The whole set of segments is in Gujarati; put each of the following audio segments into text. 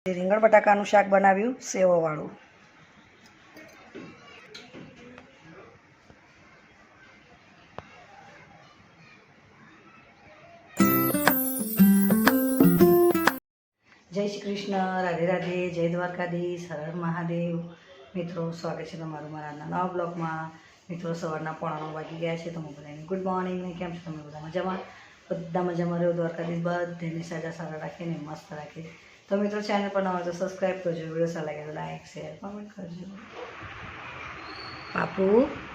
રીંગણ બટાકાનું શાક બનાવ્યું સેવોવાળું. જય શ્રી કૃષ્ણ, રાધે રાધે, જય દ્વારકાધીશ, હર હર મહાદેવ. મિત્રો, સ્વાગત છે તમારું મારા નવા બ્લોગમાં. મિત્રો, સવારના 9:45 વાગી ગયા છે. તમે બધાને ગુડ મોર્નિંગ. ને કેમ છો તમે? બધા મજામાં? બધા મજામાં રહ્યો. દ્વારકાધીશ બધાને સાજા સારા રાખીને મસ્ત રાખે. તો મિત્રો, ચેનલ પર નવા તો સબસ્ક્રાઈબ કરજો. વિડીયો સારા લાગે તો લાઈક શેર કોમેન્ટ કરજો. પાપુ,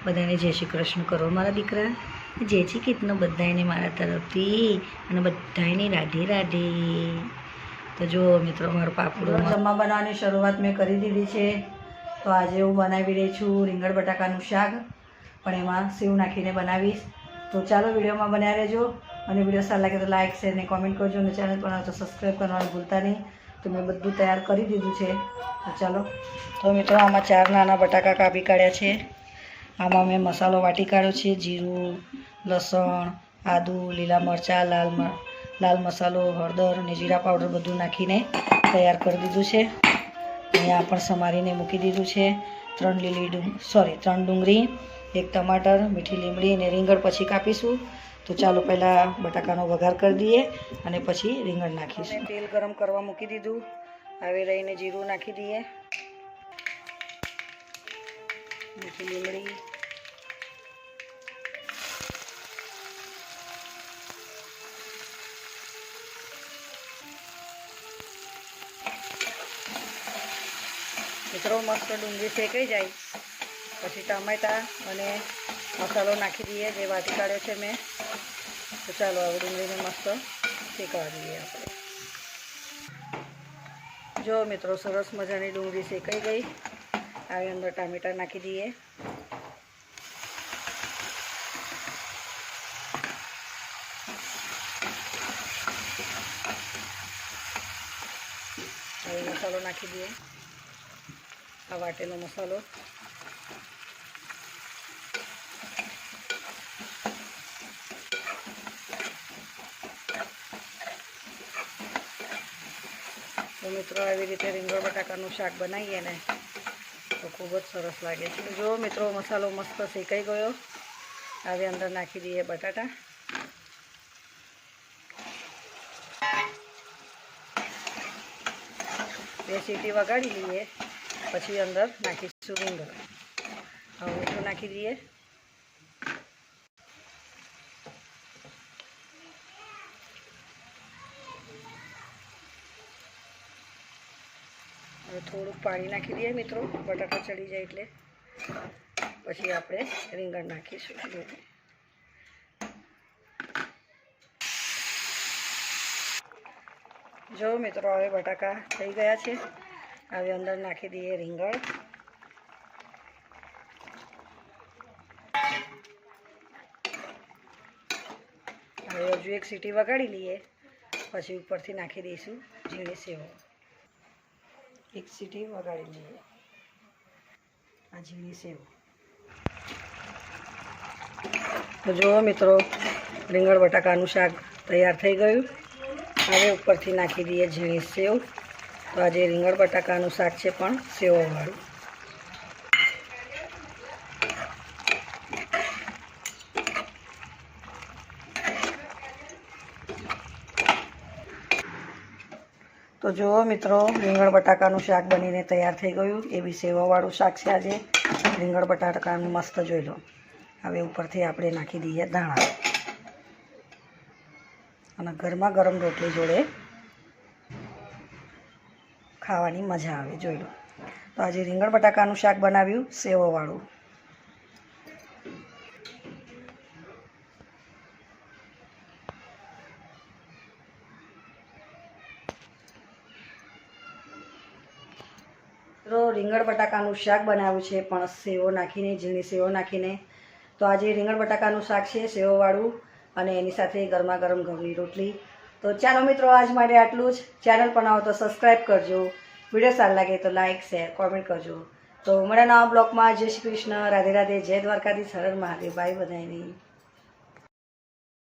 બધાને જય શ્રી કૃષ્ણ કરો મારા દીકરા. જય શ્રી કૃષ્ણ બધાને મારા તરફથી, અને બધાને રાધે રાધે. તો જો મિત્રો, મારું પાપડું જમવા બનાવવાની શરૂઆત મેં કરી દીધી છે. તો આજે હું બનાવી રહી છું રીંગણ બટાકાનું શાક, પણ એમાં સેવ નાખીને બનાવીશ. તો ચાલો વિડીયોમાં બનાવી રહેજો, અને વિડીયો સારા લાગે તો લાઈક શેર ને કોમેન્ટ કરજો, અને ચેનલ પર તો સબસ્ક્રાઈબ કરવાનું ભૂલતા નહીં. તો મેં બધું તૈયાર કરી દીધું છે. તો ચાલો. તો મિત્રો, આમાં 4 નાના બટાકા કાપી કાઢ્યા છે. આમાં મેં મસાલો વાટી કાઢ્યો છે. જીરું, લસણ, આદું, લીલા મરચાં, લાલ મસાલો, હળદર અને જીરા પાવડર બધું નાખીને તૈયાર કરી દીધું છે. અહીંયા પણ સમારીને મૂકી દીધું છે. 3 ડુંગળી, 1 ટમાટર, મીઠી લીમડી અને રીંગણ પછી કાપીશું. તો ચાલો પહેલાં બટાકાનો વઘાર કરી દઈએ, અને પછી રીંગણ નાખીશું. તેલ ગરમ કરવા મૂકી દીધું. હવે રહીને જીરું નાખી દઈએ, મીઠી લીમડી, મિત્રો મસ્ત ડુંગળી શેકાઈ જાય પછી ટામેટાં અને મસાલો નાખી દઈએ, જે વાટી કાઢ્યો છે મેં. તો ચાલો હવે ડુંગળીને મસ્ત શેકાવા દઈએ આપણે. જો મિત્રો, સરસ મજાની ડુંગળી શેકાઈ ગઈ. હવે અંદર ટામેટાં નાખી દઈએ. હવે મસાલો નાખી દઈએ, આ વાટેલો મસાલો. તો મિત્રો, આવી રીતે રીંગણ બટાકાનું શાક બનાવીએ ને તો ખૂબ જ સરસ લાગે છે. જો મિત્રો, મસાલો મસ્ત શેકાઈ ગયો. હવે અંદર નાખી દઈએ બટાટા. બે સીટી વગાડી લઈએ, પછી અંદર નાખીશું રીંગણ. હવે મીઠું નાખી દઈએ. હવે થોડુંક પાણી નાખી દઈએ મિત્રો, બટાટા ચડી જાય એટલે. પછી આપણે રીંગણ નાખીશું. જો મિત્રો, હવે બટાકા થઈ ગયા છે. હવે અંદર નાખી દઈએ રીંગણ. હવે હજુ 1 સીટી વગાડી લઈએ, પછી ઉપરથી નાખી દઈશું ઝીણી સેવ. 1 સીટી વગાડી લઈએ આ ઝીણી સેવ. તો જુઓ મિત્રો, રીંગણ બટાકાનું શાક તૈયાર થઈ ગયું. હવે ઉપરથી નાખી દઈએ ઝીણી સેવ. તો આજે રીંગણ બટાકાનું શાક છે, પણ સેવવાળું. તો જુઓ મિત્રો, રીંગણ બટાકાનું શાક બનીને તૈયાર થઈ ગયું. એ બી સેવવાળું શાક છે આજે. રીંગણ બટાકાનું મસ્ત જોઈ લો. હવે ઉપરથી આપણે નાખી દઈએ ધાણા, અને ગરમા ગરમ રોટલી જોડે ખાવાની મજા આવે. જોઈ લો. તો આજે રીંગણ બટાકાનું શાક બનાવ્યું સેવવાળું. રીંગણ બટાકાનું શાક બનાવ્યું છે, પણ સેવો નાખીને, ઝીણી સેવો નાખીને. તો આજે રીંગણ બટાકાનું શાક છે સેવવાળું, અને એની સાથે ગરમા ગરમ ઘઉંની રોટલી. તો ચાલો મિત્રો, આજ માટે આટલું જ. ચેનલ પર આવો તો સબસ્ક્રાઈબ કરજો. વિડીયો સારા લાગે તો લાઈક શેર કોમેન્ટ કરજો. તો મળ્યા નવા બ્લોગમાં. જય શ્રી કૃષ્ણ, રાધે રાધે, જય દ્વારકાધીશ, હર હર મહાદેવ. બાય બધાને.